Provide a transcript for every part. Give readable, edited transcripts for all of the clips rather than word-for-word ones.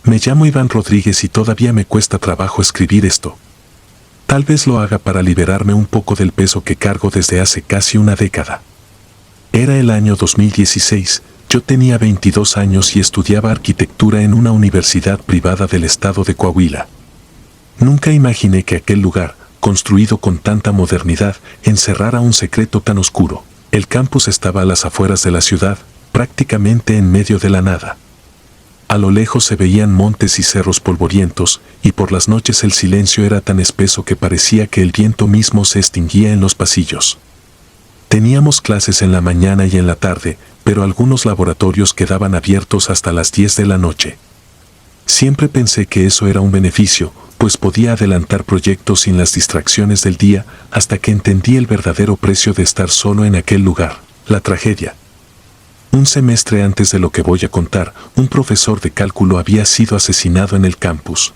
Me llamo Iván Rodríguez y todavía me cuesta trabajo escribir esto. Tal vez lo haga para liberarme un poco del peso que cargo desde hace casi una década. Era el año 2016, yo tenía 22 años y estudiaba arquitectura en una universidad privada del estado de Coahuila. Nunca imaginé que aquel lugar, construido con tanta modernidad, encerrara un secreto tan oscuro. El campus estaba a las afueras de la ciudad, prácticamente en medio de la nada. A lo lejos se veían montes y cerros polvorientos, y por las noches el silencio era tan espeso que parecía que el viento mismo se extinguía en los pasillos. Teníamos clases en la mañana y en la tarde, pero algunos laboratorios quedaban abiertos hasta las 10 de la noche. Siempre pensé que eso era un beneficio, pues podía adelantar proyectos sin las distracciones del día, hasta que entendí el verdadero precio de estar solo en aquel lugar, la tragedia. Un semestre antes de lo que voy a contar, un profesor de cálculo había sido asesinado en el campus.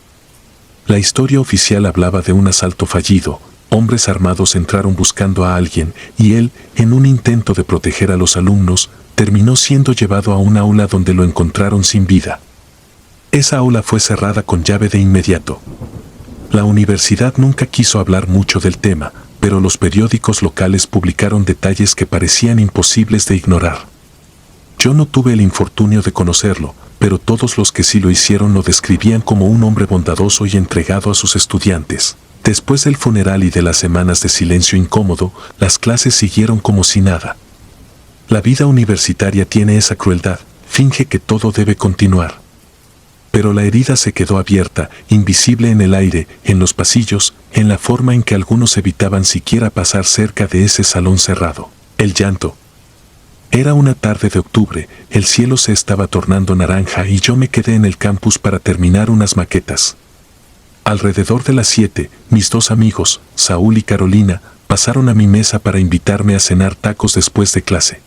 La historia oficial hablaba de un asalto fallido. Hombres armados entraron buscando a alguien y él, en un intento de proteger a los alumnos, terminó siendo llevado a un aula donde lo encontraron sin vida. Esa aula fue cerrada con llave de inmediato. La universidad nunca quiso hablar mucho del tema, pero los periódicos locales publicaron detalles que parecían imposibles de ignorar. Yo no tuve el infortunio de conocerlo, pero todos los que sí lo hicieron lo describían como un hombre bondadoso y entregado a sus estudiantes. Después del funeral y de las semanas de silencio incómodo, las clases siguieron como si nada. La vida universitaria tiene esa crueldad, finge que todo debe continuar. Pero la herida se quedó abierta, invisible en el aire, en los pasillos, en la forma en que algunos evitaban siquiera pasar cerca de ese salón cerrado. El llanto. Era una tarde de octubre, el cielo se estaba tornando naranja y yo me quedé en el campus para terminar unas maquetas. Alrededor de las 7, mis dos amigos, Saúl y Carolina, pasaron a mi mesa para invitarme a cenar tacos después de clase.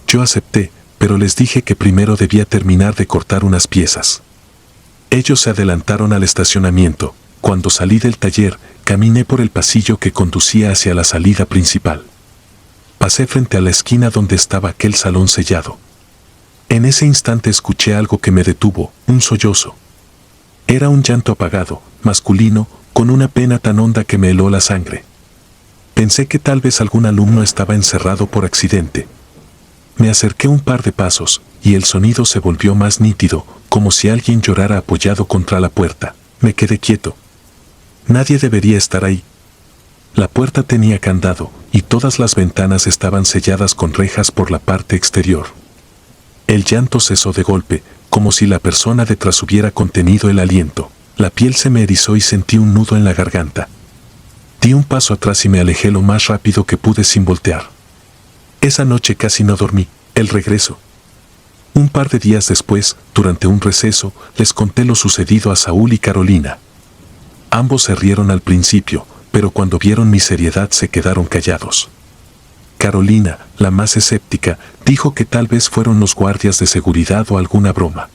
Yo acepté, pero les dije que primero debía terminar de cortar unas piezas. Ellos se adelantaron al estacionamiento. Cuando salí del taller, caminé por el pasillo que conducía hacia la salida principal. Pasé frente a la esquina donde estaba aquel salón sellado. En ese instante escuché algo que me detuvo, un sollozo. Era un llanto apagado, masculino, con una pena tan honda que me heló la sangre. Pensé que tal vez algún alumno estaba encerrado por accidente. Me acerqué un par de pasos, y el sonido se volvió más nítido, como si alguien llorara apoyado contra la puerta. Me quedé quieto. Nadie debería estar ahí. La puerta tenía candado, y todas las ventanas estaban selladas con rejas por la parte exterior. El llanto cesó de golpe, como si la persona detrás hubiera contenido el aliento. La piel se me erizó y sentí un nudo en la garganta. Di un paso atrás y me alejé lo más rápido que pude sin voltear. Esa noche casi no dormí. El regreso. Un par de días después, durante un receso, les conté lo sucedido a Saúl y Carolina. Ambos se rieron al principio, pero cuando vieron mi seriedad se quedaron callados. Carolina, la más escéptica, dijo que tal vez fueron los guardias de seguridad o alguna broma.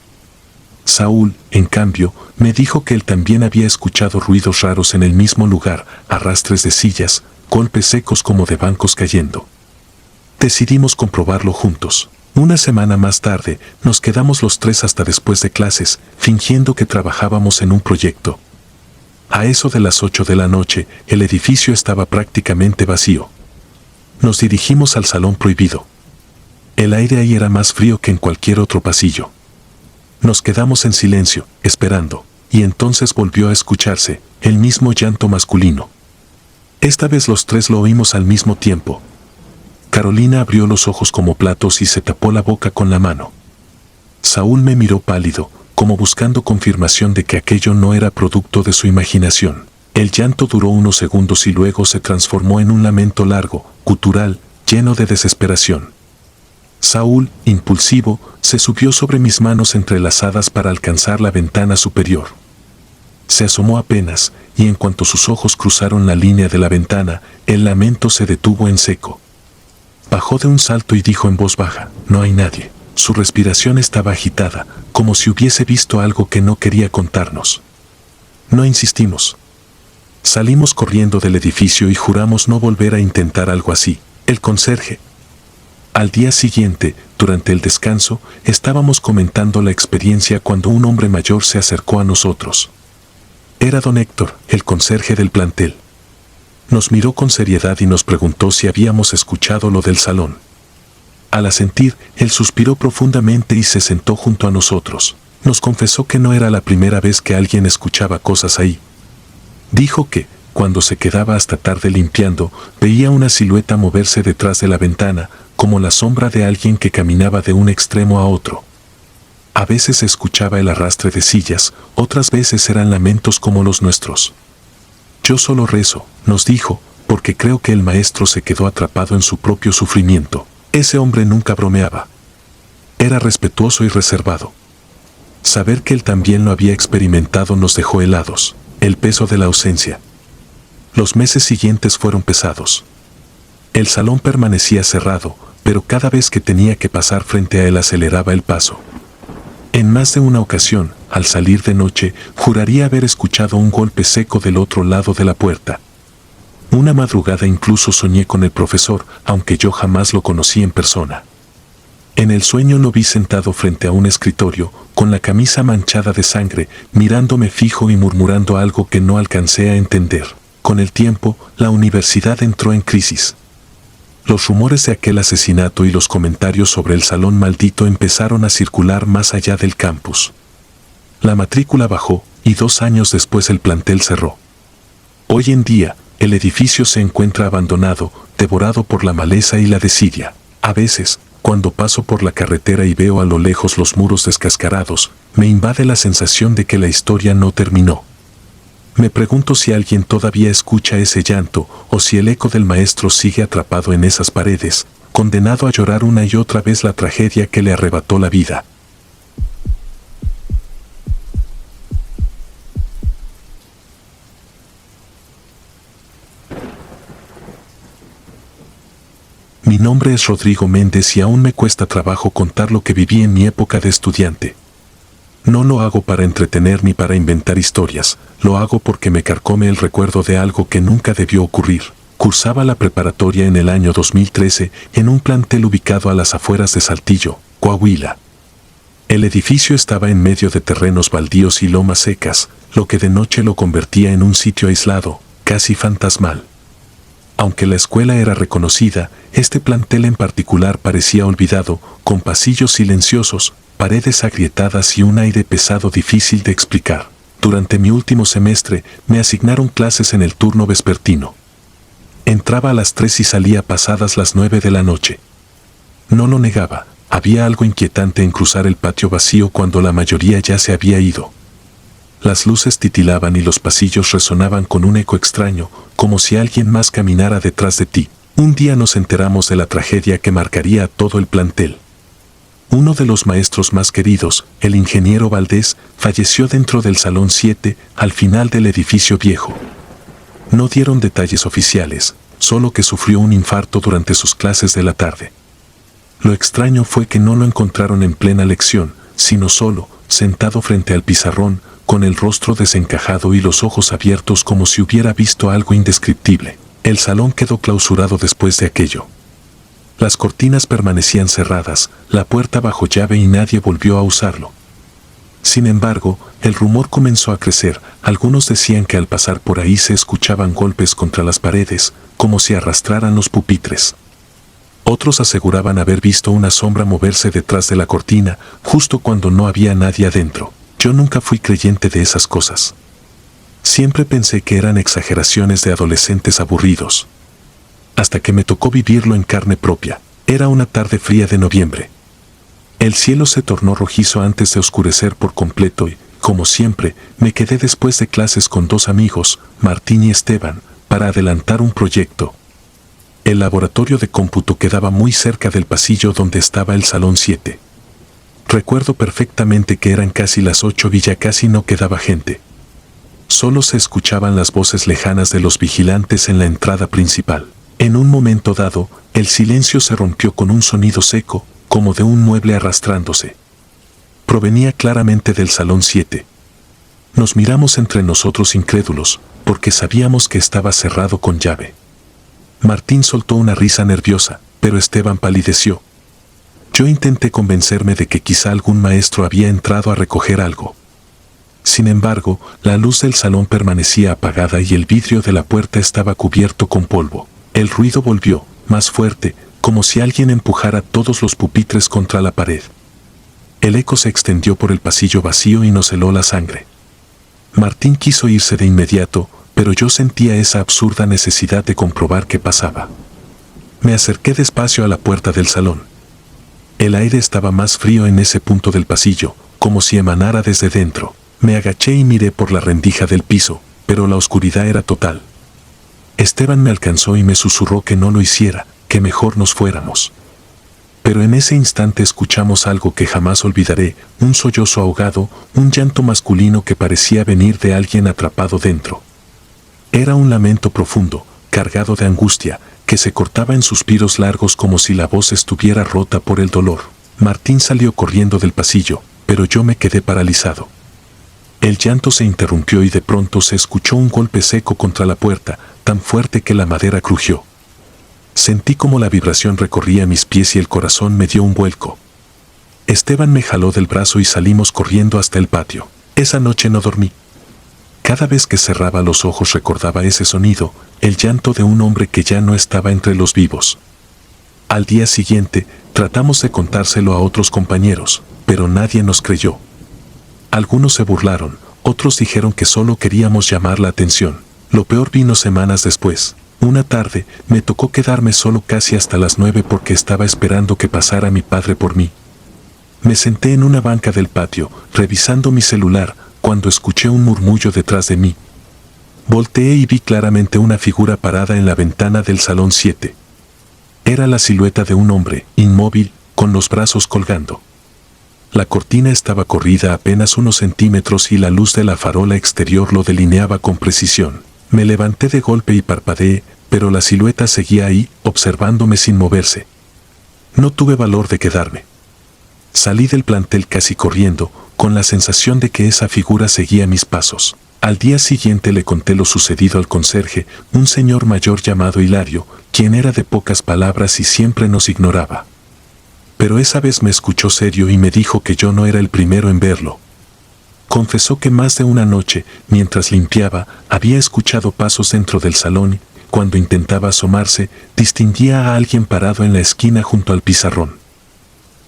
Saúl, en cambio, me dijo que él también había escuchado ruidos raros en el mismo lugar, arrastres de sillas, golpes secos como de bancos cayendo. Decidimos comprobarlo juntos. Una semana más tarde, nos quedamos los tres hasta después de clases, fingiendo que trabajábamos en un proyecto. A eso de las 8 de la noche, el edificio estaba prácticamente vacío. Nos dirigimos al salón prohibido. El aire ahí era más frío que en cualquier otro pasillo. Nos quedamos en silencio, esperando, y entonces volvió a escucharse el mismo llanto masculino. Esta vez los tres lo oímos al mismo tiempo. Carolina abrió los ojos como platos y se tapó la boca con la mano. Saúl me miró pálido, como buscando confirmación de que aquello no era producto de su imaginación. El llanto duró unos segundos y luego se transformó en un lamento largo, gutural, lleno de desesperación. Saúl, impulsivo, se subió sobre mis manos entrelazadas para alcanzar la ventana superior. Se asomó apenas, y en cuanto sus ojos cruzaron la línea de la ventana, el lamento se detuvo en seco. Bajó de un salto y dijo en voz baja: «No hay nadie». Su respiración estaba agitada, como si hubiese visto algo que no quería contarnos. No insistimos. Salimos corriendo del edificio y juramos no volver a intentar algo así. El conserje. Al día siguiente, Durante el descanso, estábamos comentando la experiencia cuando un hombre mayor se acercó a nosotros. Era don Héctor, el conserje del plantel. Nos miró con seriedad y nos preguntó si habíamos escuchado lo del salón. Al asentir, él suspiró profundamente y se sentó junto a nosotros. Nos confesó que no era la primera vez que alguien escuchaba cosas ahí. Dijo que, cuando se quedaba hasta tarde limpiando, veía una silueta moverse detrás de la ventana, como la sombra de alguien que caminaba de un extremo a otro. A veces se escuchaba el arrastre de sillas, otras veces eran lamentos como los nuestros. Yo solo rezo, nos dijo, porque creo que el maestro se quedó atrapado en su propio sufrimiento. Ese hombre nunca bromeaba. Era respetuoso y reservado. Saber que él también lo había experimentado nos dejó helados. El peso de la ausencia. Los meses siguientes fueron pesados. El salón permanecía cerrado, pero cada vez que tenía que pasar frente a él aceleraba el paso. En más de una ocasión, al salir de noche, juraría haber escuchado un golpe seco del otro lado de la puerta. Una madrugada incluso soñé con el profesor, aunque yo jamás lo conocí en persona. En el sueño lo vi sentado frente a un escritorio, con la camisa manchada de sangre, mirándome fijo y murmurando algo que no alcancé a entender. Con el tiempo, la universidad entró en crisis. Los rumores de aquel asesinato y los comentarios sobre el salón maldito empezaron a circular más allá del campus. La matrícula bajó, y 2 años después el plantel cerró. Hoy en día, el edificio se encuentra abandonado, devorado por la maleza y la desidia. A veces, cuando paso por la carretera y veo a lo lejos los muros descascarados, me invade la sensación de que la historia no terminó. Me pregunto si alguien todavía escucha ese llanto o si el eco del maestro sigue atrapado en esas paredes, condenado a llorar una y otra vez la tragedia que le arrebató la vida. Mi nombre es Rodrigo Méndez y aún me cuesta trabajo contar lo que viví en mi época de estudiante. No lo hago para entretener ni para inventar historias, lo hago porque me carcome el recuerdo de algo que nunca debió ocurrir. Cursaba la preparatoria en el año 2013 en un plantel ubicado a las afueras de Saltillo, Coahuila. El edificio estaba en medio de terrenos baldíos y lomas secas, lo que de noche lo convertía en un sitio aislado, casi fantasmal. Aunque la escuela era reconocida, este plantel en particular parecía olvidado, con pasillos silenciosos, paredes agrietadas y un aire pesado difícil de explicar. Durante mi último semestre, me asignaron clases en el turno vespertino. Entraba a las 3 y salía pasadas las 9 de la noche. No lo negaba, había algo inquietante en cruzar el patio vacío cuando la mayoría ya se había ido. Las luces titilaban y los pasillos resonaban con un eco extraño, como si alguien más caminara detrás de ti. Un día nos enteramos de la tragedia que marcaría a todo el plantel. Uno de los maestros más queridos, el ingeniero Valdés, falleció dentro del Salón 7, al final del edificio viejo. No dieron detalles oficiales, solo que sufrió un infarto durante sus clases de la tarde. Lo extraño fue que no lo encontraron en plena lección, sino solo, sentado frente al pizarrón, con el rostro desencajado y los ojos abiertos como si hubiera visto algo indescriptible. El salón quedó clausurado después de aquello. Las cortinas permanecían cerradas, la puerta bajo llave y nadie volvió a usarlo. Sin embargo, el rumor comenzó a crecer. Algunos decían que al pasar por ahí se escuchaban golpes contra las paredes, como si arrastraran los pupitres. Otros aseguraban haber visto una sombra moverse detrás de la cortina, justo cuando no había nadie adentro. Yo nunca fui creyente de esas cosas. Siempre pensé que eran exageraciones de adolescentes aburridos. Hasta que me tocó vivirlo en carne propia. Era una tarde fría de noviembre. El cielo se tornó rojizo antes de oscurecer por completo y, como siempre, me quedé después de clases con 2 amigos, Martín y Esteban, para adelantar un proyecto. El laboratorio de cómputo quedaba muy cerca del pasillo donde estaba el Salón 7. Recuerdo perfectamente que eran casi las 8 y ya casi no quedaba gente. Solo se escuchaban las voces lejanas de los vigilantes en la entrada principal. En un momento dado, el silencio se rompió con un sonido seco, como de un mueble arrastrándose. Provenía claramente del Salón 7. Nos miramos entre nosotros incrédulos, porque sabíamos que estaba cerrado con llave. Martín soltó una risa nerviosa, pero Esteban palideció. Yo intenté convencerme de que quizá algún maestro había entrado a recoger algo. Sin embargo, la luz del salón permanecía apagada y el vidrio de la puerta estaba cubierto con polvo. El ruido volvió, más fuerte, como si alguien empujara todos los pupitres contra la pared. El eco se extendió por el pasillo vacío y nos heló la sangre. Martín quiso irse de inmediato, pero yo sentía esa absurda necesidad de comprobar qué pasaba. Me acerqué despacio a la puerta del salón. El aire estaba más frío en ese punto del pasillo, como si emanara desde dentro. Me agaché y miré por la rendija del piso, pero la oscuridad era total. Esteban me alcanzó y me susurró que no lo hiciera, que mejor nos fuéramos. Pero en ese instante escuchamos algo que jamás olvidaré, un sollozo ahogado, un llanto masculino que parecía venir de alguien atrapado dentro. Era un lamento profundo, cargado de angustia, que se cortaba en suspiros largos como si la voz estuviera rota por el dolor. Martín salió corriendo del pasillo, pero yo me quedé paralizado. El llanto se interrumpió y de pronto se escuchó un golpe seco contra la puerta, tan fuerte que la madera crujió. Sentí como la vibración recorría mis pies y el corazón me dio un vuelco. Esteban me jaló del brazo y salimos corriendo hasta el patio. Esa noche no dormí. Cada vez que cerraba los ojos recordaba ese sonido, el llanto de un hombre que ya no estaba entre los vivos. Al día siguiente, tratamos de contárselo a otros compañeros, pero nadie nos creyó. Algunos se burlaron, otros dijeron que solo queríamos llamar la atención. Lo peor vino semanas después. Una tarde, me tocó quedarme solo casi hasta las 9 porque estaba esperando que pasara mi padre por mí. Me senté en una banca del patio, revisando mi celular, cuando escuché un murmullo detrás de mí. Volteé y vi claramente una figura parada en la ventana del salón 7. Era la silueta de un hombre, inmóvil, con los brazos colgando. La cortina estaba corrida apenas unos centímetros y la luz de la farola exterior lo delineaba con precisión. Me levanté de golpe y parpadeé, pero la silueta seguía ahí, observándome sin moverse. No tuve valor de quedarme. Salí del plantel casi corriendo, con la sensación de que esa figura seguía mis pasos. Al día siguiente le conté lo sucedido al conserje, un señor mayor llamado Hilario, quien era de pocas palabras y siempre nos ignoraba. Pero esa vez me escuchó serio y me dijo que yo no era el primero en verlo. Confesó que más de una noche, mientras limpiaba, había escuchado pasos dentro del salón y, cuando intentaba asomarse, distinguía a alguien parado en la esquina junto al pizarrón.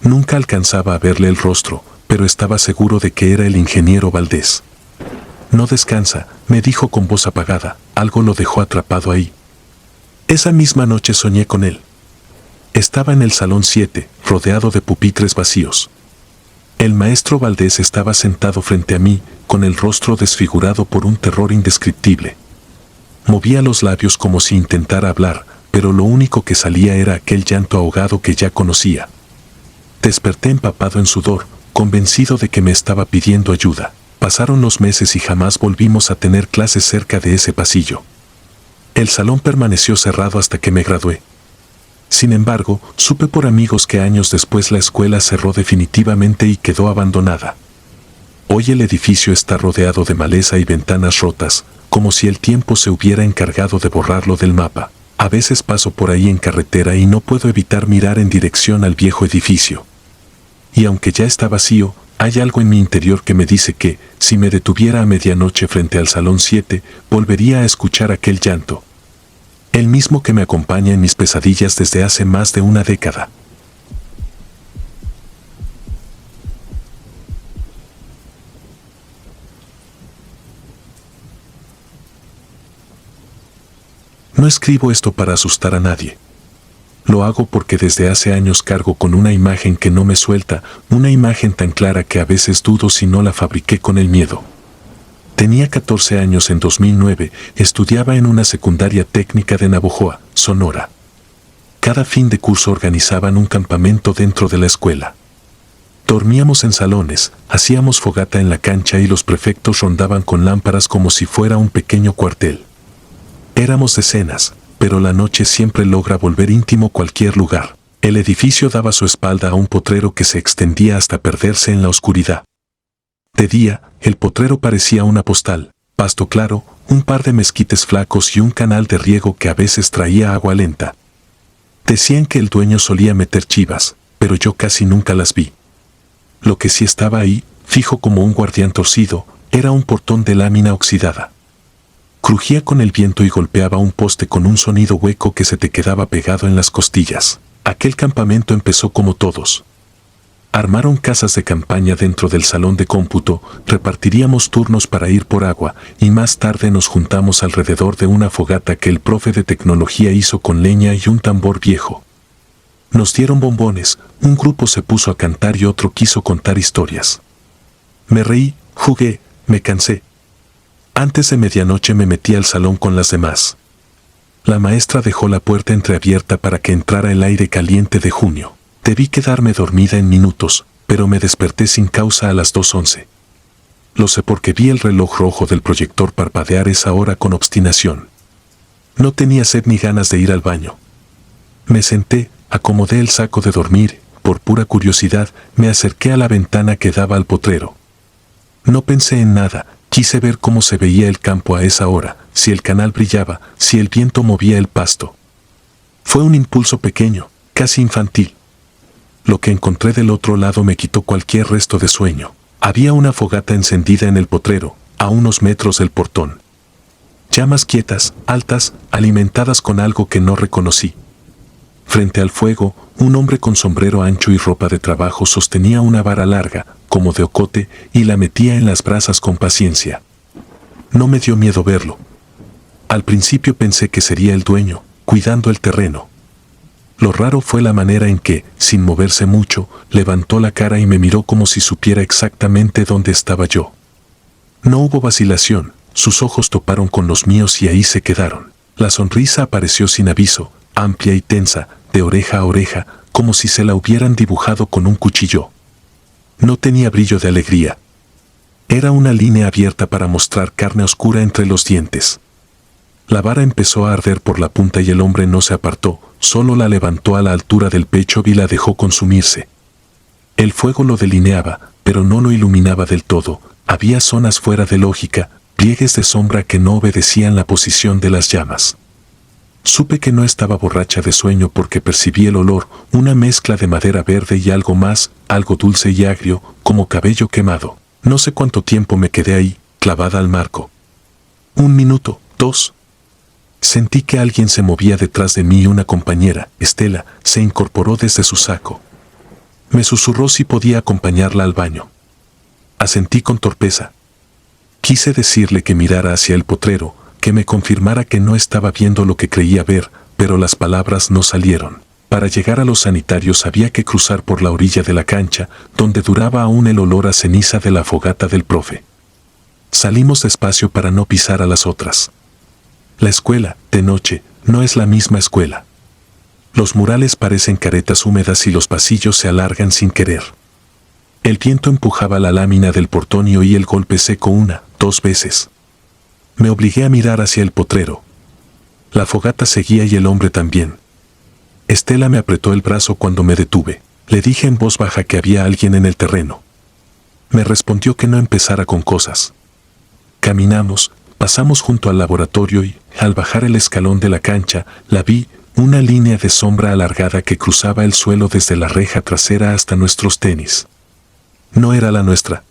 Nunca alcanzaba a verle el rostro, pero estaba seguro de que era el ingeniero Valdés. No descansa, me dijo con voz apagada, algo lo dejó atrapado ahí. Esa misma noche soñé con él. Estaba en el salón 7, rodeado de pupitres vacíos. El maestro Valdés estaba sentado frente a mí, con el rostro desfigurado por un terror indescriptible. Movía los labios como si intentara hablar, pero lo único que salía era aquel llanto ahogado que ya conocía. Desperté empapado en sudor, convencido de que me estaba pidiendo ayuda. Pasaron los meses y jamás volvimos a tener clases cerca de ese pasillo. El salón permaneció cerrado hasta que me gradué. Sin embargo, supe por amigos que años después la escuela cerró definitivamente y quedó abandonada. Hoy el edificio está rodeado de maleza y ventanas rotas, como si el tiempo se hubiera encargado de borrarlo del mapa. A veces paso por ahí en carretera y no puedo evitar mirar en dirección al viejo edificio. Y aunque ya está vacío, hay algo en mi interior que me dice que, si me detuviera a medianoche frente al salón 7, volvería a escuchar aquel llanto. El mismo que me acompaña en mis pesadillas desde hace más de una década. No escribo esto para asustar a nadie. Lo hago porque desde hace años cargo con una imagen que no me suelta, una imagen tan clara que a veces dudo si no la fabriqué con el miedo. Tenía 14 años en 2009, estudiaba en una secundaria técnica de Navojoa, Sonora. Cada fin de curso organizaban un campamento dentro de la escuela. Dormíamos en salones, hacíamos fogata en la cancha y los prefectos rondaban con lámparas como si fuera un pequeño cuartel. Éramos decenas, pero la noche siempre logra volver íntimo cualquier lugar. El edificio daba su espalda a un potrero que se extendía hasta perderse en la oscuridad. De día, el potrero parecía una postal, pasto claro, un par de mezquites flacos y un canal de riego que a veces traía agua lenta. Decían que el dueño solía meter chivas, pero yo casi nunca las vi. Lo que sí estaba ahí, fijo como un guardián torcido, era un portón de lámina oxidada. Crujía con el viento y golpeaba un poste con un sonido hueco que se te quedaba pegado en las costillas. Aquel campamento empezó como todos. Armaron casas de campaña dentro del salón de cómputo, repartiríamos turnos para ir por agua, y más tarde nos juntamos alrededor de una fogata que el profe de tecnología hizo con leña y un tambor viejo. Nos dieron bombones, un grupo se puso a cantar y otro quiso contar historias. Me reí, jugué, me cansé. Antes de medianoche me metí al salón con las demás. La maestra dejó la puerta entreabierta para que entrara el aire caliente de junio. Debí quedarme dormida en minutos, pero me desperté sin causa a las 2:11. Lo sé porque vi el reloj rojo del proyector parpadear esa hora con obstinación. No tenía sed ni ganas de ir al baño. Me senté, acomodé el saco de dormir, por pura curiosidad, me acerqué a la ventana que daba al potrero. No pensé en nada. Quise ver cómo se veía el campo a esa hora, si el canal brillaba, si el viento movía el pasto. Fue un impulso pequeño, casi infantil. Lo que encontré del otro lado me quitó cualquier resto de sueño. Había una fogata encendida en el potrero, a unos metros del portón. Llamas quietas, altas, alimentadas con algo que no reconocí. Frente al fuego, un hombre con sombrero ancho y ropa de trabajo sostenía una vara larga, como de ocote, y la metía en las brasas con paciencia. No me dio miedo verlo. Al principio pensé que sería el dueño, cuidando el terreno. Lo raro fue la manera en que, sin moverse mucho, levantó la cara y me miró como si supiera exactamente dónde estaba yo. No hubo vacilación, sus ojos toparon con los míos y ahí se quedaron. La sonrisa apareció sin aviso, amplia y tensa, de oreja a oreja, como si se la hubieran dibujado con un cuchillo. No tenía brillo de alegría. Era una línea abierta para mostrar carne oscura entre los dientes. La vara empezó a arder por la punta y el hombre no se apartó, solo la levantó a la altura del pecho y la dejó consumirse. El fuego lo delineaba, pero no lo iluminaba del todo. Había zonas fuera de lógica, pliegues de sombra que no obedecían la posición de las llamas. Supe que no estaba borracha de sueño porque percibí el olor, una mezcla de madera verde y algo más, algo dulce y agrio, como cabello quemado. No sé cuánto tiempo me quedé ahí, clavada al marco. 1 minuto, 2. Sentí que alguien se movía detrás de mí y una compañera, Estela, se incorporó desde su saco. Me susurró si podía acompañarla al baño. Asentí con torpeza. Quise decirle que mirara hacia el potrero, que me confirmara que no estaba viendo lo que creía ver, pero las palabras no salieron. Para llegar a los sanitarios había que cruzar por la orilla de la cancha, donde duraba aún el olor a ceniza de la fogata del profe. Salimos despacio para no pisar a las otras. La escuela, de noche, no es la misma escuela. Los murales parecen caretas húmedas y los pasillos se alargan sin querer. El viento empujaba la lámina del portón y oí el golpe seco 1, 2 veces. Me obligué a mirar hacia el potrero. La fogata seguía y el hombre también. Estela me apretó el brazo cuando me detuve. Le dije en voz baja que había alguien en el terreno. Me respondió que no empezara con cosas. Caminamos, pasamos junto al laboratorio y, al bajar el escalón de la cancha, la vi, una línea de sombra alargada que cruzaba el suelo desde la reja trasera hasta nuestros tenis. No era la nuestra.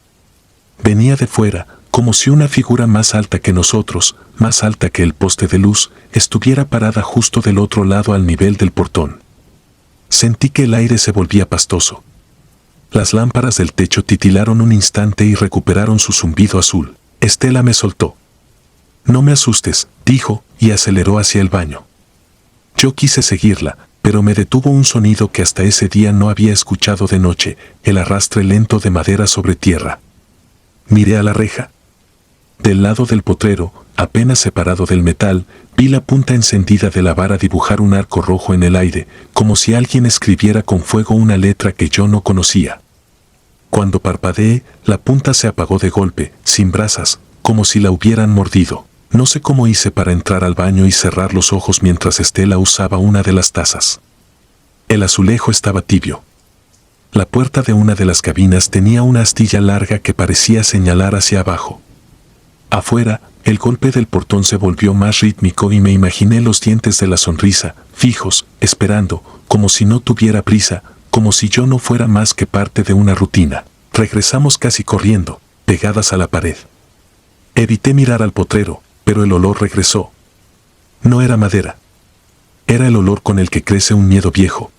Venía de fuera, como si una figura más alta que nosotros, más alta que el poste de luz, estuviera parada justo del otro lado al nivel del portón. Sentí que el aire se volvía pastoso. Las lámparas del techo titilaron un instante y recuperaron su zumbido azul. Estela me soltó. «No me asustes», dijo, y aceleró hacia el baño. Yo quise seguirla, pero me detuvo un sonido que hasta ese día no había escuchado de noche, el arrastre lento de madera sobre tierra. Miré a la reja. Del lado del potrero, apenas separado del metal, vi la punta encendida de la vara dibujar un arco rojo en el aire, como si alguien escribiera con fuego una letra que yo no conocía. Cuando parpadeé, la punta se apagó de golpe, sin brasas, como si la hubieran mordido. No sé cómo hice para entrar al baño y cerrar los ojos mientras Estela usaba una de las tazas. El azulejo estaba tibio. La puerta de una de las cabinas tenía una astilla larga que parecía señalar hacia abajo. Afuera, el golpe del portón se volvió más rítmico y me imaginé los dientes de la sonrisa, fijos, esperando, como si no tuviera prisa, como si yo no fuera más que parte de una rutina. Regresamos casi corriendo, pegadas a la pared. Evité mirar al potrero, pero el olor regresó. No era madera. Era el olor con el que crece un miedo viejo.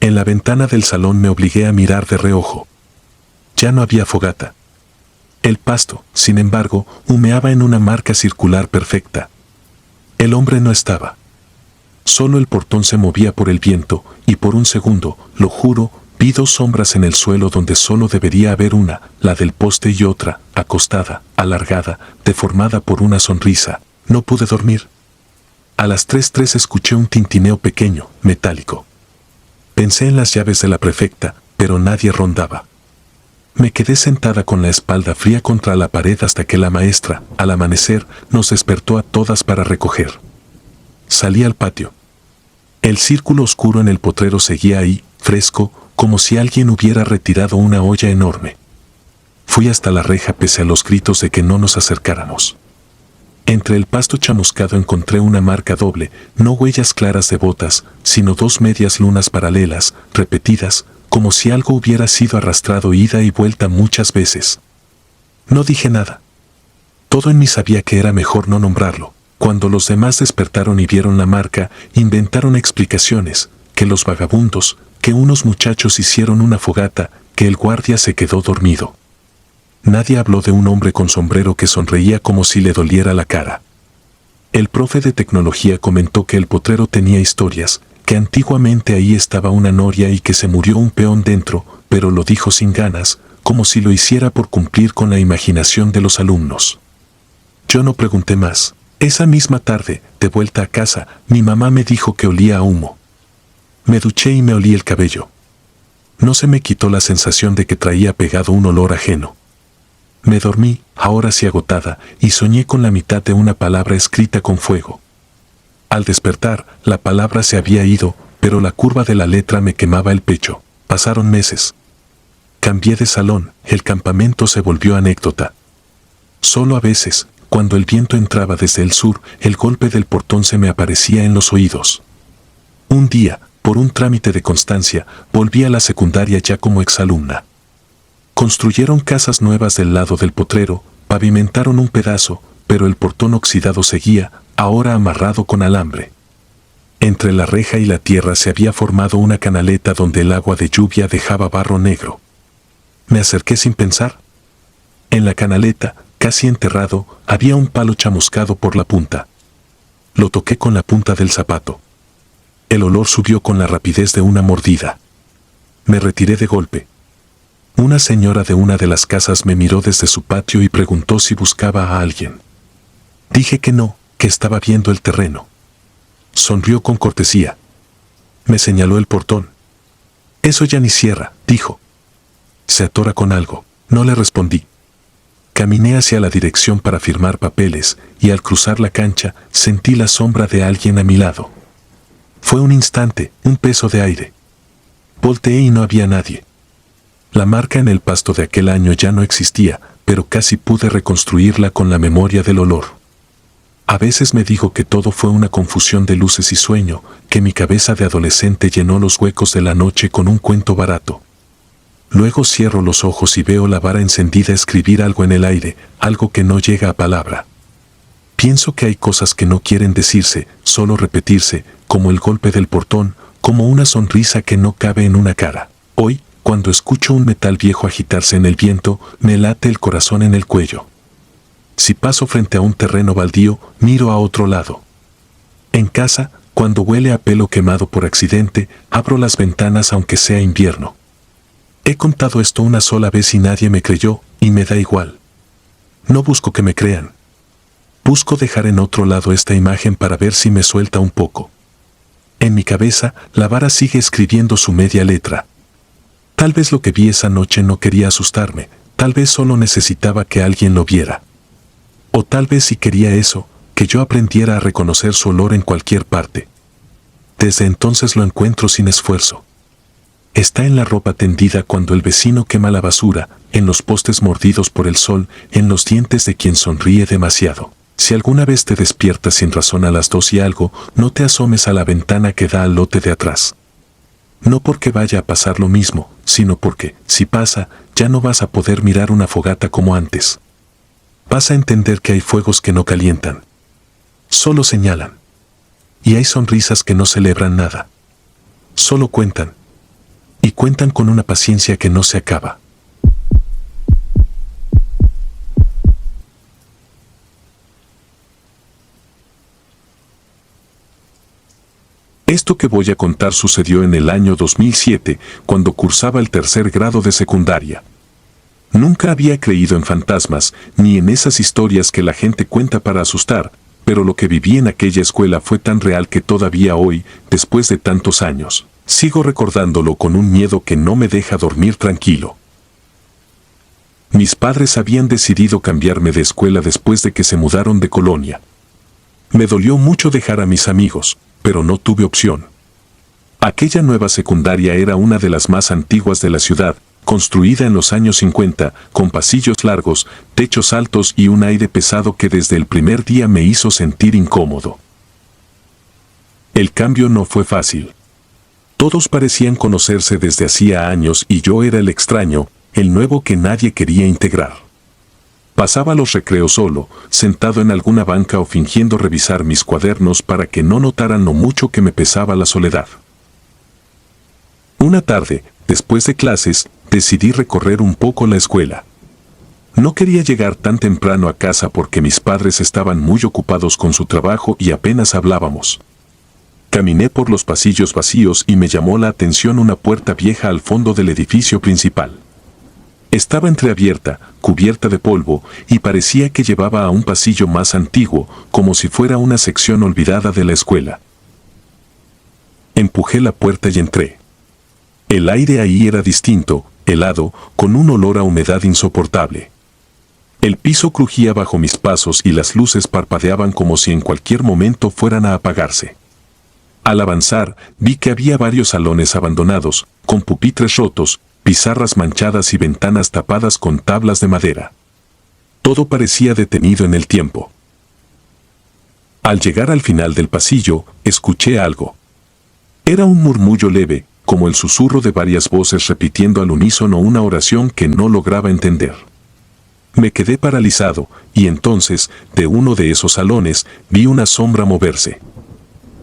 En la ventana del salón me obligué a mirar de reojo. Ya no había fogata. El pasto, sin embargo, humeaba en una marca circular perfecta. El hombre no estaba. Solo el portón se movía por el viento, y por un segundo, lo juro, vi dos sombras en el suelo donde solo debería haber una, la del poste, y otra, acostada, alargada, deformada por una sonrisa. No pude dormir. A las 3:03 escuché un tintineo pequeño, metálico. Pensé en las llaves de la prefecta, pero nadie rondaba. Me quedé sentada con la espalda fría contra la pared hasta que la maestra, al amanecer, nos despertó a todas para recoger. Salí al patio. El círculo oscuro en el potrero seguía ahí, fresco, como si alguien hubiera retirado una olla enorme. Fui hasta la reja pese a los gritos de que no nos acercáramos. Entre el pasto chamuscado encontré una marca doble, no huellas claras de botas, sino dos medias lunas paralelas, repetidas, como si algo hubiera sido arrastrado ida y vuelta muchas veces. No dije nada. Todo en mí sabía que era mejor no nombrarlo. Cuando los demás despertaron y vieron la marca, inventaron explicaciones, que los vagabundos, que unos muchachos hicieron una fogata, que el guardia se quedó dormido. Nadie habló de un hombre con sombrero que sonreía como si le doliera la cara. El profe de tecnología comentó que el potrero tenía historias, que antiguamente ahí estaba una noria y que se murió un peón dentro, pero lo dijo sin ganas, como si lo hiciera por cumplir con la imaginación de los alumnos. Yo no pregunté más. Esa misma tarde, de vuelta a casa, mi mamá me dijo que olía a humo. Me duché y me olí el cabello. No se me quitó la sensación de que traía pegado un olor ajeno. Me dormí, ahora sí agotada, y soñé con la mitad de una palabra escrita con fuego. Al despertar, la palabra se había ido, pero la curva de la letra me quemaba el pecho. Pasaron meses. Cambié de salón, el campamento se volvió anécdota. Solo a veces, cuando el viento entraba desde el sur, el golpe del portón se me aparecía en los oídos. Un día, por un trámite de constancia, volví a la secundaria ya como exalumna. Construyeron casas nuevas del lado del potrero, pavimentaron un pedazo, pero el portón oxidado seguía, ahora amarrado con alambre. Entre la reja y la tierra se había formado una canaleta donde el agua de lluvia dejaba barro negro. Me acerqué sin pensar. En la canaleta, casi enterrado, había un palo chamuscado por la punta. Lo toqué con la punta del zapato. El olor subió con la rapidez de una mordida. Me retiré de golpe. Una señora de una de las casas me miró desde su patio y preguntó si buscaba a alguien. Dije que no, que estaba viendo el terreno. Sonrió con cortesía. Me señaló el portón. Eso ya ni cierra, dijo. Se atora con algo. No le respondí. Caminé hacia la dirección para firmar papeles y al cruzar la cancha sentí la sombra de alguien a mi lado. Fue un instante, un peso de aire. Volteé y no había nadie. La marca en el pasto de aquel año ya no existía, pero casi pude reconstruirla con la memoria del olor. A veces me digo que todo fue una confusión de luces y sueño, que mi cabeza de adolescente llenó los huecos de la noche con un cuento barato. Luego cierro los ojos y veo la vara encendida escribir algo en el aire, algo que no llega a palabra. Pienso que hay cosas que no quieren decirse, solo repetirse, como el golpe del portón, como una sonrisa que no cabe en una cara. Hoy, cuando escucho un metal viejo agitarse en el viento, me late el corazón en el cuello. Si paso frente a un terreno baldío, miro a otro lado. En casa, cuando huele a pelo quemado por accidente, abro las ventanas aunque sea invierno. He contado esto una sola vez y nadie me creyó, y me da igual. No busco que me crean. Busco dejar en otro lado esta imagen para ver si me suelta un poco. En mi cabeza, la vara sigue escribiendo su media letra. Tal vez lo que vi esa noche no quería asustarme, tal vez solo necesitaba que alguien lo viera. O tal vez si quería eso, que yo aprendiera a reconocer su olor en cualquier parte. Desde entonces lo encuentro sin esfuerzo. Está en la ropa tendida cuando el vecino quema la basura, en los postes mordidos por el sol, en los dientes de quien sonríe demasiado. Si alguna vez te despiertas sin razón a las 2 y algo, no te asomes a la ventana que da al lote de atrás. No porque vaya a pasar lo mismo, sino porque, si pasa, ya no vas a poder mirar una fogata como antes. Vas a entender que hay fuegos que no calientan, solo señalan. Y hay sonrisas que no celebran nada, solo cuentan. Y cuentan con una paciencia que no se acaba. Esto que voy a contar sucedió en el año 2007, cuando cursaba el tercer grado de secundaria. Nunca había creído en fantasmas, ni en esas historias que la gente cuenta para asustar, pero lo que viví en aquella escuela fue tan real que todavía hoy, después de tantos años, sigo recordándolo con un miedo que no me deja dormir tranquilo. Mis padres habían decidido cambiarme de escuela después de que se mudaron de colonia. Me dolió mucho dejar a mis amigos, pero no tuve opción. Aquella nueva secundaria era una de las más antiguas de la ciudad, construida en los años 50, con pasillos largos, techos altos y un aire pesado que desde el primer día me hizo sentir incómodo. El cambio no fue fácil. Todos parecían conocerse desde hacía años y yo era el extraño, el nuevo que nadie quería integrar. Pasaba los recreos solo, sentado en alguna banca o fingiendo revisar mis cuadernos para que no notaran lo mucho que me pesaba la soledad. Una tarde, después de clases, decidí recorrer un poco la escuela. No quería llegar tan temprano a casa porque mis padres estaban muy ocupados con su trabajo y apenas hablábamos. Caminé por los pasillos vacíos y me llamó la atención una puerta vieja al fondo del edificio principal. Estaba entreabierta, cubierta de polvo, y parecía que llevaba a un pasillo más antiguo, como si fuera una sección olvidada de la escuela. Empujé la puerta y entré. El aire ahí era distinto, helado, con un olor a humedad insoportable. El piso crujía bajo mis pasos y las luces parpadeaban como si en cualquier momento fueran a apagarse. Al avanzar, vi que había varios salones abandonados, con pupitres rotos, pizarras manchadas y ventanas tapadas con tablas de madera. Todo parecía detenido en el tiempo. Al llegar al final del pasillo, escuché algo. Era un murmullo leve, como el susurro de varias voces repitiendo al unísono una oración que no lograba entender. Me quedé paralizado, y entonces, de uno de esos salones, vi una sombra moverse.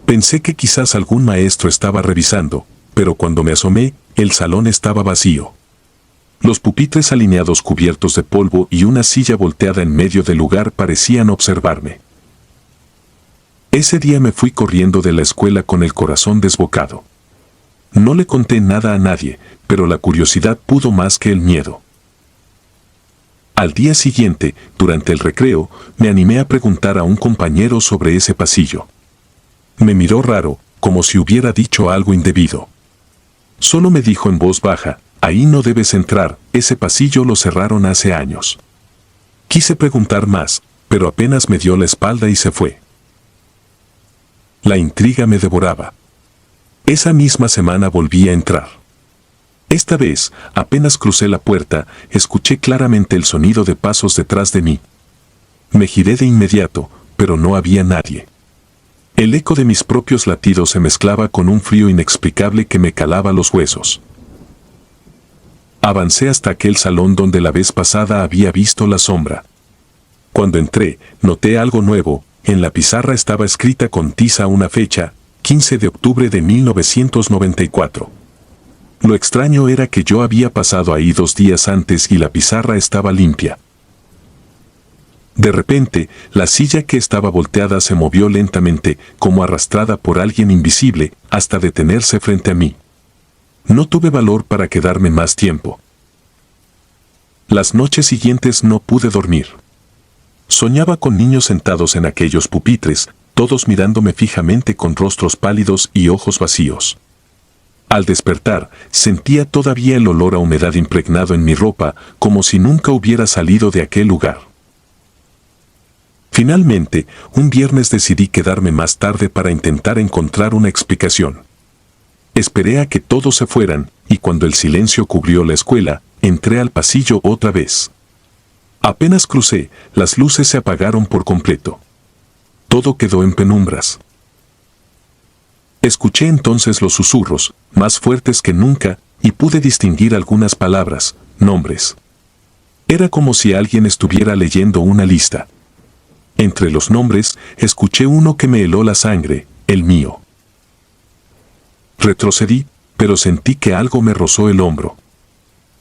Pensé que quizás algún maestro estaba revisando, pero cuando me asomé, el salón estaba vacío. Los pupitres alineados cubiertos de polvo y una silla volteada en medio del lugar parecían observarme. Ese día me fui corriendo de la escuela con el corazón desbocado. No le conté nada a nadie, pero la curiosidad pudo más que el miedo. Al día siguiente, durante el recreo, me animé a preguntar a un compañero sobre ese pasillo. Me miró raro, como si hubiera dicho algo indebido. Solo me dijo en voz baja, ahí no debes entrar, ese pasillo lo cerraron hace años. Quise preguntar más, pero apenas me dio la espalda y se fue. La intriga me devoraba. Esa misma semana volví a entrar. Esta vez, apenas crucé la puerta, escuché claramente el sonido de pasos detrás de mí. Me giré de inmediato, pero no había nadie. El eco de mis propios latidos se mezclaba con un frío inexplicable que me calaba los huesos. Avancé hasta aquel salón donde la vez pasada había visto la sombra. Cuando entré, noté algo nuevo. En la pizarra estaba escrita con tiza una fecha, 15 de octubre de 1994. Lo extraño era que yo había pasado ahí 2 días antes y la pizarra estaba limpia. De repente, la silla que estaba volteada se movió lentamente, como arrastrada por alguien invisible, hasta detenerse frente a mí. No tuve valor para quedarme más tiempo. Las noches siguientes no pude dormir. Soñaba con niños sentados en aquellos pupitres, todos mirándome fijamente con rostros pálidos y ojos vacíos. Al despertar, sentía todavía el olor a humedad impregnado en mi ropa, como si nunca hubiera salido de aquel lugar. Finalmente, un viernes decidí quedarme más tarde para intentar encontrar una explicación. Esperé a que todos se fueran, y cuando el silencio cubrió la escuela, entré al pasillo otra vez. Apenas crucé, las luces se apagaron por completo. Todo quedó en penumbras. Escuché entonces los susurros, más fuertes que nunca, y pude distinguir algunas palabras, nombres. Era como si alguien estuviera leyendo una lista. Entre los nombres, escuché uno que me heló la sangre, el mío. Retrocedí, pero sentí que algo me rozó el hombro.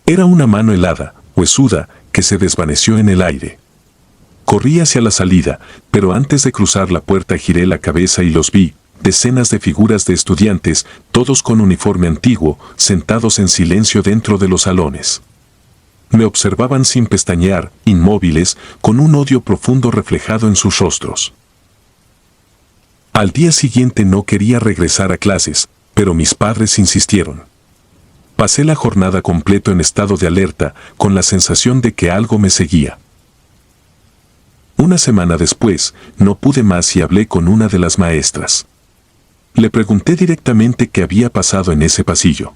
Era una mano helada, huesuda, que se desvaneció en el aire. Corrí hacia la salida, pero antes de cruzar la puerta giré la cabeza y los vi, decenas de figuras de estudiantes, todos con uniforme antiguo, sentados en silencio dentro de los salones. Me observaban sin pestañear, inmóviles, con un odio profundo reflejado en sus rostros. Al día siguiente no quería regresar a clases, pero mis padres insistieron. Pasé la jornada completa en estado de alerta, con la sensación de que algo me seguía. Una semana después, no pude más y hablé con una de las maestras. Le pregunté directamente qué había pasado en ese pasillo.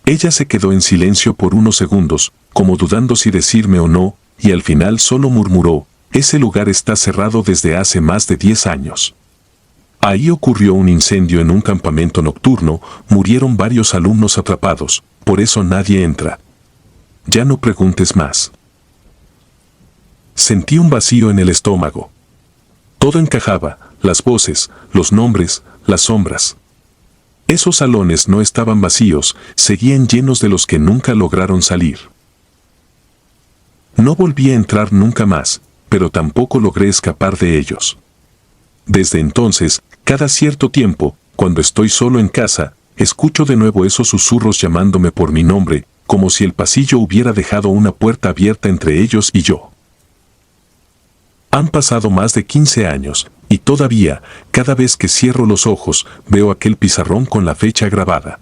Ella se quedó en silencio por unos segundos, como dudando si decirme o no, y al final solo murmuró, «Ese lugar está cerrado desde hace más de 10 años». Ahí ocurrió un incendio en un campamento nocturno, murieron varios alumnos atrapados, por eso nadie entra. Ya no preguntes más. Sentí un vacío en el estómago. Todo encajaba, las voces, los nombres, las sombras. Esos salones no estaban vacíos, seguían llenos de los que nunca lograron salir. No volví a entrar nunca más, pero tampoco logré escapar de ellos. Desde entonces, cada cierto tiempo, cuando estoy solo en casa, escucho de nuevo esos susurros llamándome por mi nombre, como si el pasillo hubiera dejado una puerta abierta entre ellos y yo. Han pasado más de 15 años, y todavía, cada vez que cierro los ojos, veo aquel pizarrón con la fecha grabada.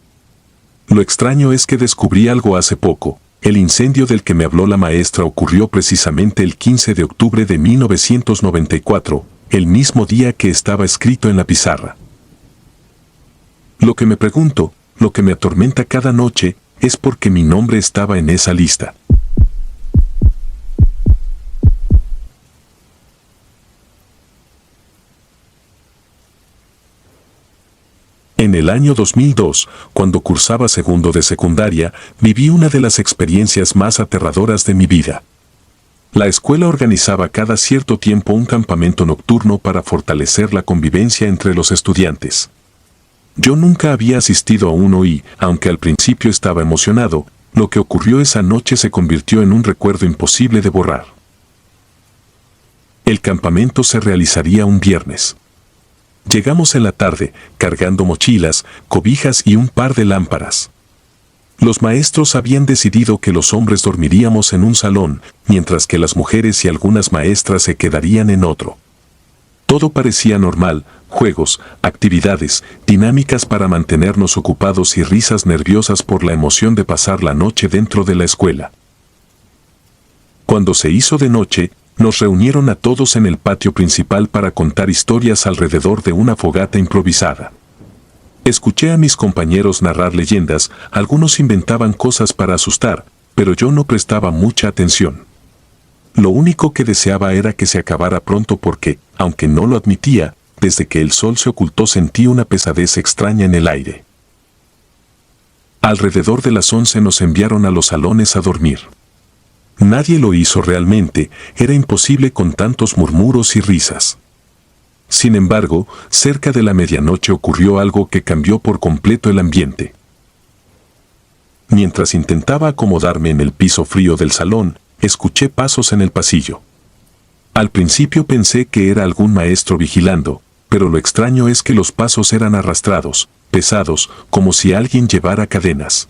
Lo extraño es que descubrí algo hace poco. El incendio del que me habló la maestra ocurrió precisamente el 15 de octubre de 1994, el mismo día que estaba escrito en la pizarra. Lo que me pregunto, lo que me atormenta cada noche, es por qué mi nombre estaba en esa lista. En el año 2002, cuando cursaba segundo de secundaria, viví una de las experiencias más aterradoras de mi vida. La escuela organizaba cada cierto tiempo un campamento nocturno para fortalecer la convivencia entre los estudiantes. Yo nunca había asistido a uno y, aunque al principio estaba emocionado, lo que ocurrió esa noche se convirtió en un recuerdo imposible de borrar. El campamento se realizaría un viernes. Llegamos en la tarde, cargando mochilas, cobijas y un par de lámparas. Los maestros habían decidido que los hombres dormiríamos en un salón, mientras que las mujeres y algunas maestras se quedarían en otro. Todo parecía normal, juegos, actividades, dinámicas para mantenernos ocupados y risas nerviosas por la emoción de pasar la noche dentro de la escuela. Cuando se hizo de noche, nos reunieron a todos en el patio principal para contar historias alrededor de una fogata improvisada. Escuché a mis compañeros narrar leyendas, algunos inventaban cosas para asustar, pero yo no prestaba mucha atención. Lo único que deseaba era que se acabara pronto porque, aunque no lo admitía, desde que el sol se ocultó sentí una pesadez extraña en el aire. Alrededor de las 11 nos enviaron a los salones a dormir. Nadie lo hizo realmente, era imposible con tantos murmuros y risas. Sin embargo, cerca de la medianoche ocurrió algo que cambió por completo el ambiente. Mientras intentaba acomodarme en el piso frío del salón, escuché pasos en el pasillo. Al principio pensé que era algún maestro vigilando, pero lo extraño es que los pasos eran arrastrados, pesados, como si alguien llevara cadenas.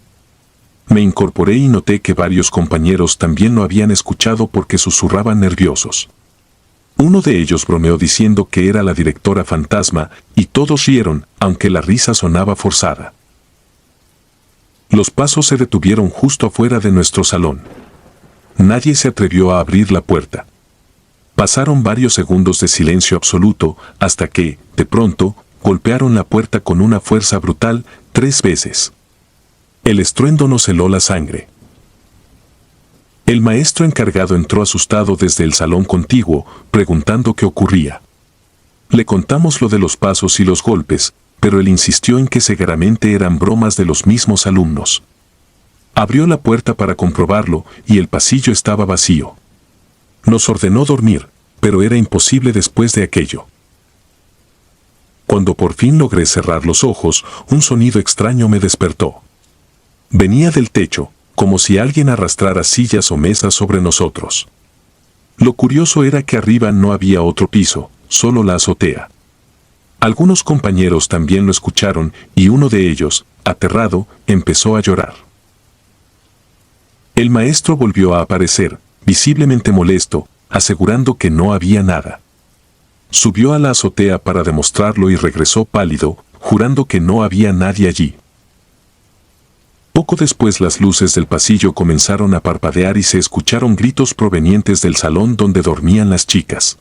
Me incorporé y noté que varios compañeros también lo habían escuchado porque susurraban nerviosos. Uno de ellos bromeó diciendo que era la directora fantasma, y todos rieron, aunque la risa sonaba forzada. Los pasos se detuvieron justo afuera de nuestro salón. Nadie se atrevió a abrir la puerta. Pasaron varios segundos de silencio absoluto, hasta que, de pronto, golpearon la puerta con una fuerza brutal, 3 veces. El estruendo nos heló la sangre. El maestro encargado entró asustado desde el salón contiguo, preguntando qué ocurría. Le contamos lo de los pasos y los golpes, pero él insistió en que seguramente eran bromas de los mismos alumnos. Abrió la puerta para comprobarlo y el pasillo estaba vacío. Nos ordenó dormir, pero era imposible después de aquello. Cuando por fin logré cerrar los ojos, un sonido extraño me despertó. Venía del techo, como si alguien arrastrara sillas o mesas sobre nosotros. Lo curioso era que arriba no había otro piso, solo la azotea. Algunos compañeros también lo escucharon y uno de ellos, aterrado, empezó a llorar. El maestro volvió a aparecer, visiblemente molesto, asegurando que no había nada. Subió a la azotea para demostrarlo y regresó pálido, jurando que no había nadie allí. Poco después las luces del pasillo comenzaron a parpadear y se escucharon gritos provenientes del salón donde dormían las chicas.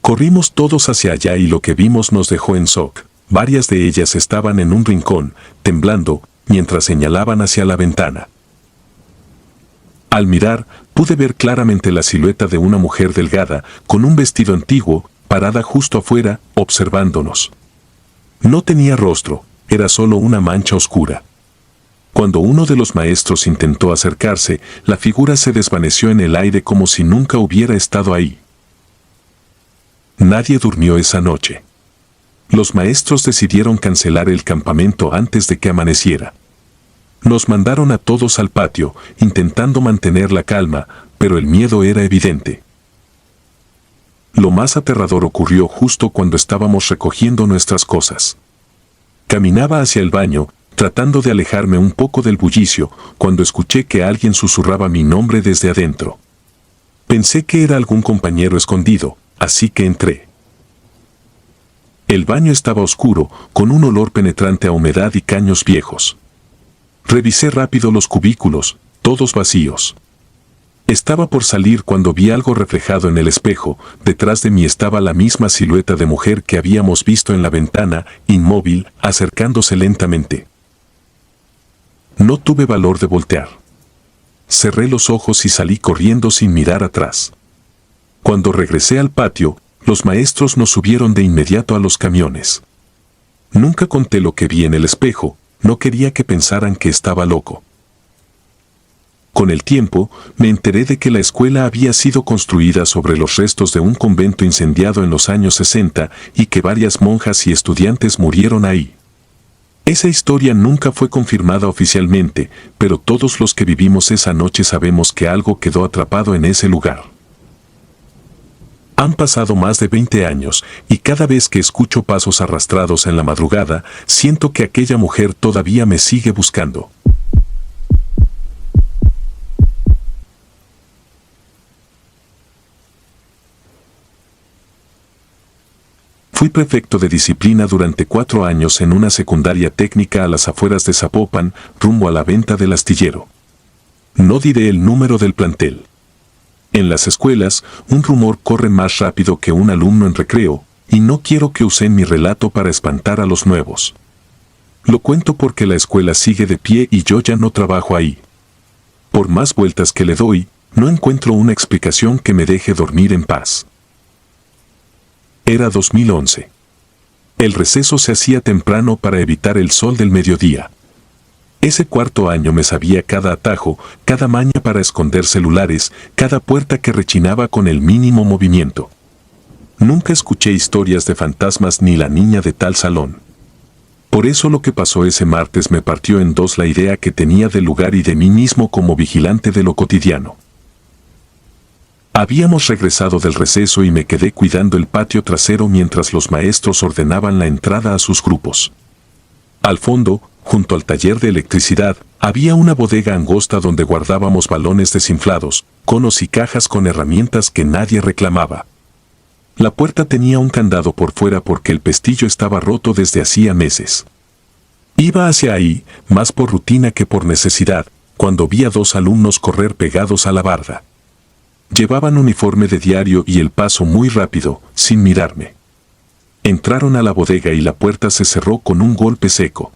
Corrimos todos hacia allá y lo que vimos nos dejó en shock. Varias de ellas estaban en un rincón, temblando, mientras señalaban hacia la ventana. Al mirar, pude ver claramente la silueta de una mujer delgada, con un vestido antiguo, parada justo afuera, observándonos. No tenía rostro, era solo una mancha oscura. Cuando uno de los maestros intentó acercarse, la figura se desvaneció en el aire como si nunca hubiera estado ahí. Nadie durmió esa noche. Los maestros decidieron cancelar el campamento antes de que amaneciera. Nos mandaron a todos al patio, intentando mantener la calma, pero el miedo era evidente. Lo más aterrador ocurrió justo cuando estábamos recogiendo nuestras cosas. Caminaba hacia el baño, tratando de alejarme un poco del bullicio, cuando escuché que alguien susurraba mi nombre desde adentro. Pensé que era algún compañero escondido, así que entré. El baño estaba oscuro, con un olor penetrante a humedad y caños viejos. Revisé rápido los cubículos, todos vacíos. Estaba por salir cuando vi algo reflejado en el espejo. Detrás de mí estaba la misma silueta de mujer que habíamos visto en la ventana, inmóvil, acercándose lentamente. No tuve valor de voltear. Cerré los ojos y salí corriendo sin mirar atrás. Cuando regresé al patio, los maestros nos subieron de inmediato a los camiones. Nunca conté lo que vi en el espejo, no quería que pensaran que estaba loco. Con el tiempo, me enteré de que la escuela había sido construida sobre los restos de un convento incendiado en los años 60 y que varias monjas y estudiantes murieron ahí. Esa historia nunca fue confirmada oficialmente, pero todos los que vivimos esa noche sabemos que algo quedó atrapado en ese lugar. Han pasado más de 20 años, y cada vez que escucho pasos arrastrados en la madrugada, siento que aquella mujer todavía me sigue buscando. Fui prefecto de disciplina durante 4 años en una secundaria técnica a las afueras de Zapopan, rumbo a la venta del astillero. No diré el número del plantel. En las escuelas, un rumor corre más rápido que un alumno en recreo, y no quiero que usen mi relato para espantar a los nuevos. Lo cuento porque la escuela sigue de pie y yo ya no trabajo ahí. Por más vueltas que le doy, no encuentro una explicación que me deje dormir en paz. Era 2011. El receso se hacía temprano para evitar el sol del mediodía. Ese cuarto año me sabía cada atajo, cada maña para esconder celulares, cada puerta que rechinaba con el mínimo movimiento. Nunca escuché historias de fantasmas ni la niña de tal salón. Por eso lo que pasó ese martes me partió en dos la idea que tenía del lugar y de mí mismo como vigilante de lo cotidiano. Habíamos regresado del receso y me quedé cuidando el patio trasero mientras los maestros ordenaban la entrada a sus grupos. Al fondo, junto al taller de electricidad, había una bodega angosta donde guardábamos balones desinflados, conos y cajas con herramientas que nadie reclamaba. La puerta tenía un candado por fuera porque el pestillo estaba roto desde hacía meses. Iba hacia ahí, más por rutina que por necesidad, cuando vi a 2 alumnos correr pegados a la barda. Llevaban uniforme de diario y el paso muy rápido, sin mirarme. Entraron a la bodega y la puerta se cerró con un golpe seco.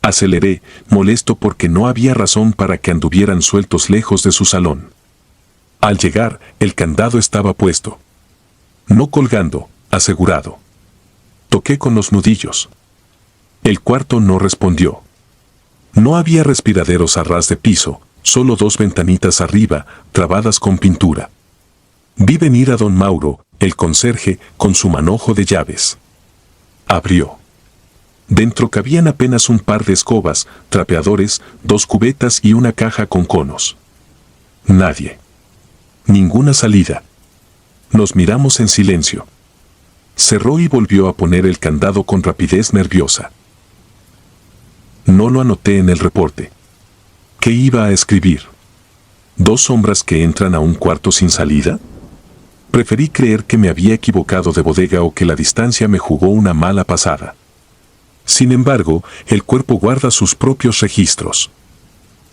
Aceleré, molesto porque no había razón para que anduvieran sueltos lejos de su salón. Al llegar, el candado estaba puesto. No colgando, asegurado. Toqué con los nudillos. El cuarto no respondió. No había respiraderos a ras de piso, solo dos ventanitas arriba, trabadas con pintura. Vi venir a don Mauro, el conserje, con su manojo de llaves. Abrió. Dentro cabían apenas un par de escobas, trapeadores, dos cubetas y una caja con conos. Nadie. Ninguna salida. Nos miramos en silencio. Cerró y volvió a poner el candado con rapidez nerviosa. No lo anoté en el reporte. ¿Qué iba a escribir? ¿Dos sombras que entran a un cuarto sin salida? Preferí creer que me había equivocado de bodega o que la distancia me jugó una mala pasada. Sin embargo, el cuerpo guarda sus propios registros.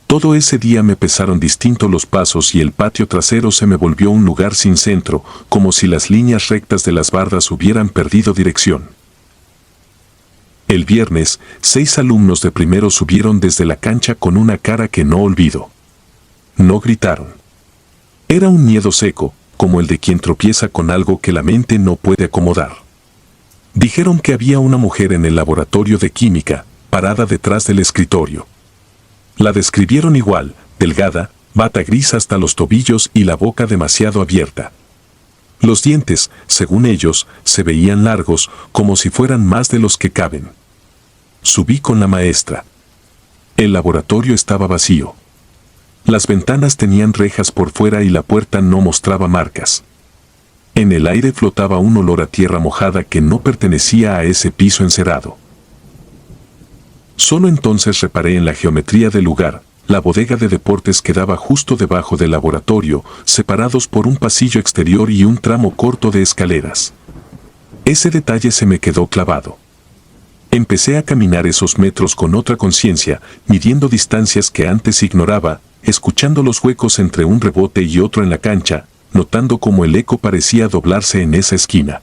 Todo ese día me pesaron distinto los pasos y el patio trasero se me volvió un lugar sin centro, como si las líneas rectas de las bardas hubieran perdido dirección. El viernes, 6 alumnos de primero subieron desde la cancha con una cara que no olvido. No gritaron. Era un miedo seco, como el de quien tropieza con algo que la mente no puede acomodar. Dijeron que había una mujer en el laboratorio de química, parada detrás del escritorio. La describieron igual, delgada, bata gris hasta los tobillos y la boca demasiado abierta. Los dientes, según ellos, se veían largos, como si fueran más de los que caben. Subí con la maestra. El laboratorio estaba vacío. Las ventanas tenían rejas por fuera y la puerta no mostraba marcas. En el aire flotaba un olor a tierra mojada que no pertenecía a ese piso encerado. Solo entonces reparé en la geometría del lugar. La bodega de deportes quedaba justo debajo del laboratorio, separados por un pasillo exterior y un tramo corto de escaleras. Ese detalle se me quedó clavado. Empecé a caminar esos metros con otra conciencia, midiendo distancias que antes ignoraba, escuchando los huecos entre un rebote y otro en la cancha, notando cómo el eco parecía doblarse en esa esquina.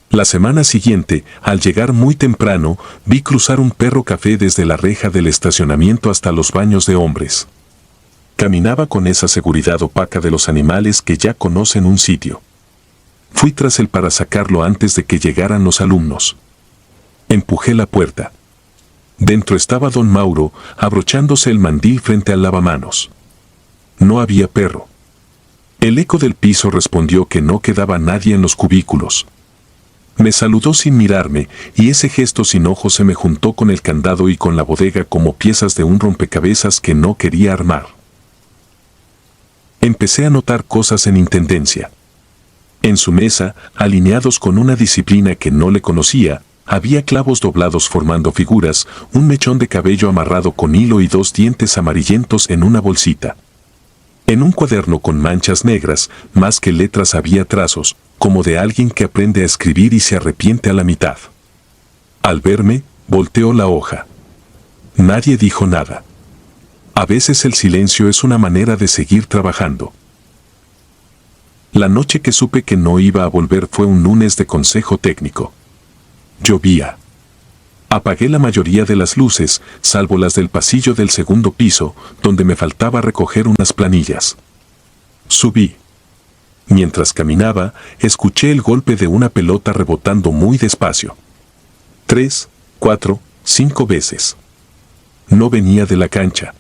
La semana siguiente, al llegar muy temprano, vi cruzar un perro café desde la reja del estacionamiento hasta los baños de hombres. Caminaba con esa seguridad opaca de los animales que ya conocen un sitio. Fui tras él para sacarlo antes de que llegaran los alumnos. Empujé la puerta. Dentro estaba don Mauro, abrochándose el mandil frente al lavamanos. No había perro. El eco del piso respondió que no quedaba nadie en los cubículos. Me saludó sin mirarme, y ese gesto sin ojos se me juntó con el candado y con la bodega como piezas de un rompecabezas que no quería armar. Empecé a notar cosas en intendencia. En su mesa, alineados con una disciplina que no le conocía, había clavos doblados formando figuras, un mechón de cabello amarrado con hilo y 2 dientes amarillentos en una bolsita. En un cuaderno con manchas negras, más que letras había trazos, como de alguien que aprende a escribir y se arrepiente a la mitad. Al verme, volteó la hoja. Nadie dijo nada. A veces el silencio es una manera de seguir trabajando. La noche que supe que no iba a volver fue un lunes de consejo técnico. Llovía. Apagué la mayoría de las luces, salvo las del pasillo del segundo piso, donde me faltaba recoger unas planillas. Subí. Mientras caminaba, escuché el golpe de una pelota rebotando muy despacio. 3, 4, 5 veces. No venía de la cancha.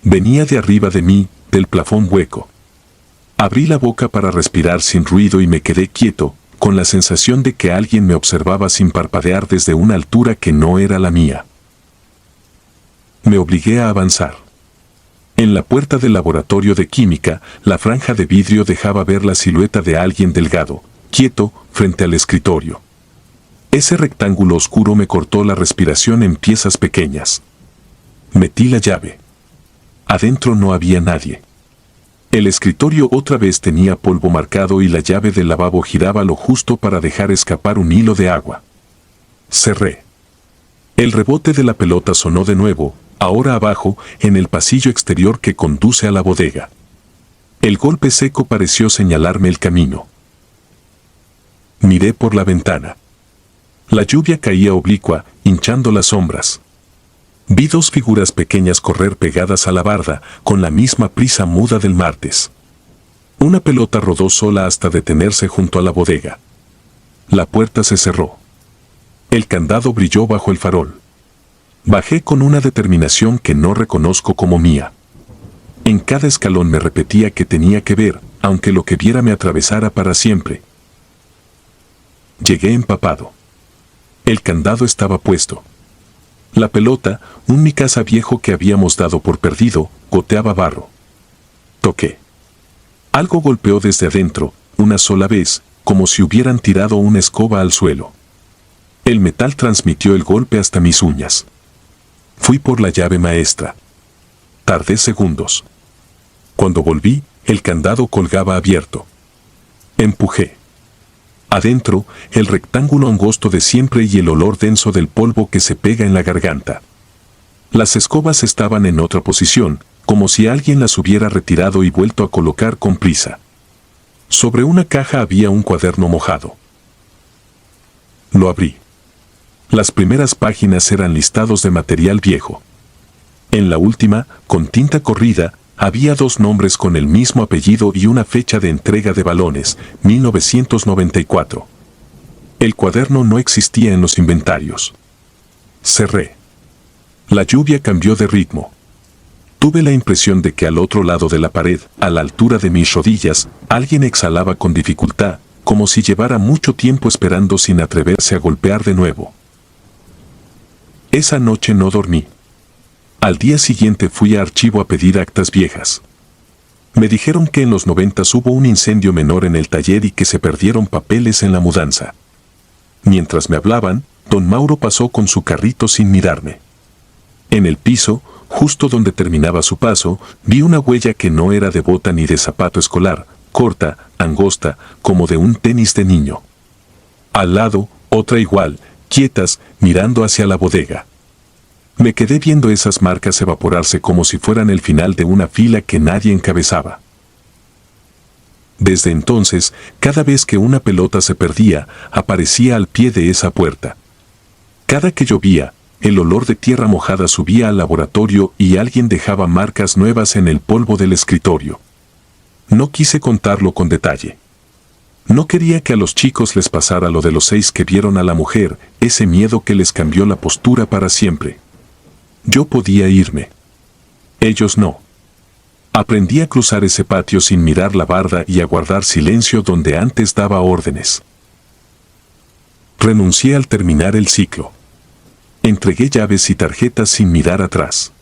Venía de arriba de mí, del plafón hueco. Abrí la boca para respirar sin ruido y me quedé quieto, con la sensación de que alguien me observaba sin parpadear desde una altura que no era la mía. Me obligué a avanzar. En la puerta del laboratorio de química, la franja de vidrio dejaba ver la silueta de alguien delgado, quieto, frente al escritorio. Ese rectángulo oscuro me cortó la respiración en piezas pequeñas. Metí la llave. Adentro no había nadie. El escritorio otra vez tenía polvo marcado y la llave del lavabo giraba lo justo para dejar escapar un hilo de agua. Cerré. El rebote de la pelota sonó de nuevo, ahora abajo, en el pasillo exterior que conduce a la bodega. El golpe seco pareció señalarme el camino. Miré por la ventana. La lluvia caía oblicua, hinchando las sombras. Vi 2 figuras pequeñas correr pegadas a la barda, con la misma prisa muda del martes. Una pelota rodó sola hasta detenerse junto a la bodega. La puerta se cerró. El candado brilló bajo el farol. Bajé con una determinación que no reconozco como mía. En cada escalón me repetía que tenía que ver, aunque lo que viera me atravesara para siempre. Llegué empapado. El candado estaba puesto. La pelota, un Mikasa viejo que habíamos dado por perdido, goteaba barro. Toqué. Algo golpeó desde adentro, una sola vez, como si hubieran tirado una escoba al suelo. El metal transmitió el golpe hasta mis uñas. Fui por la llave maestra. Tardé segundos. Cuando volví, el candado colgaba abierto. Empujé. Adentro, el rectángulo angosto de siempre y el olor denso del polvo que se pega en la garganta. Las escobas estaban en otra posición, como si alguien las hubiera retirado y vuelto a colocar con prisa. Sobre una caja había un cuaderno mojado. Lo abrí. Las primeras páginas eran listados de material viejo. En la última, con tinta corrida, había 2 nombres con el mismo apellido y una fecha de entrega de balones, 1994. El cuaderno no existía en los inventarios. Cerré. La lluvia cambió de ritmo. Tuve la impresión de que al otro lado de la pared, a la altura de mis rodillas, alguien exhalaba con dificultad, como si llevara mucho tiempo esperando sin atreverse a golpear de nuevo. Esa noche no dormí. Al día siguiente fui a archivo a pedir actas viejas. Me dijeron que en los 90 hubo un incendio menor en el taller y que se perdieron papeles en la mudanza. Mientras me hablaban, don Mauro pasó con su carrito sin mirarme. En el piso, justo donde terminaba su paso, vi una huella que no era de bota ni de zapato escolar, corta, angosta, como de un tenis de niño. Al lado, otra igual, quietas, mirando hacia la bodega. Me quedé viendo esas marcas evaporarse como si fueran el final de una fila que nadie encabezaba. Desde entonces, cada vez que una pelota se perdía, aparecía al pie de esa puerta. Cada que llovía, el olor de tierra mojada subía al laboratorio y alguien dejaba marcas nuevas en el polvo del escritorio. No quise contarlo con detalle. No quería que a los chicos les pasara lo de los 6 que vieron a la mujer, ese miedo que les cambió la postura para siempre. Yo podía irme. Ellos no. Aprendí a cruzar ese patio sin mirar la barda y a guardar silencio donde antes daba órdenes. Renuncié al terminar el ciclo. Entregué llaves y tarjetas sin mirar atrás.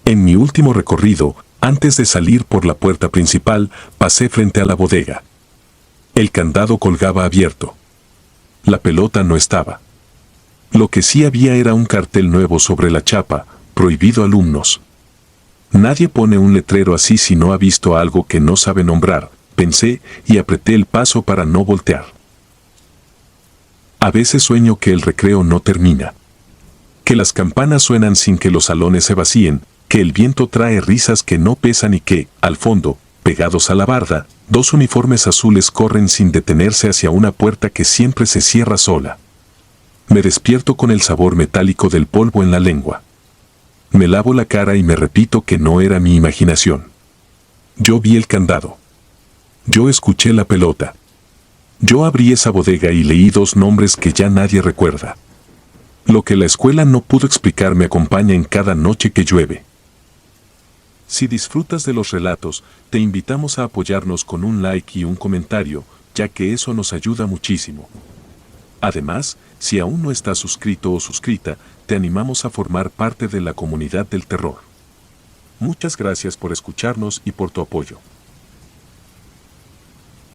En mi último recorrido, antes de salir por la puerta principal, pasé frente a la bodega. El candado colgaba abierto. La pelota no estaba. Lo que sí había era un cartel nuevo sobre la chapa, prohibido alumnos. Nadie pone un letrero así si no ha visto algo que no sabe nombrar, pensé y apreté el paso para no voltear. A veces sueño que el recreo no termina. Que las campanas suenan sin que los salones se vacíen, que el viento trae risas que no pesan y que, al fondo, pegados a la barda, 2 uniformes azules corren sin detenerse hacia una puerta que siempre se cierra sola. Me despierto con el sabor metálico del polvo en la lengua. Me lavo la cara y me repito que no era mi imaginación. Yo vi el candado. Yo escuché la pelota. Yo abrí esa bodega y leí 2 nombres que ya nadie recuerda. Lo que la escuela no pudo explicar me acompaña en cada noche que llueve. Si disfrutas de los relatos, te invitamos a apoyarnos con un like y un comentario, ya que eso nos ayuda muchísimo. Además, si aún no estás suscrito o suscrita, te animamos a formar parte de la comunidad del terror. Muchas gracias por escucharnos y por tu apoyo.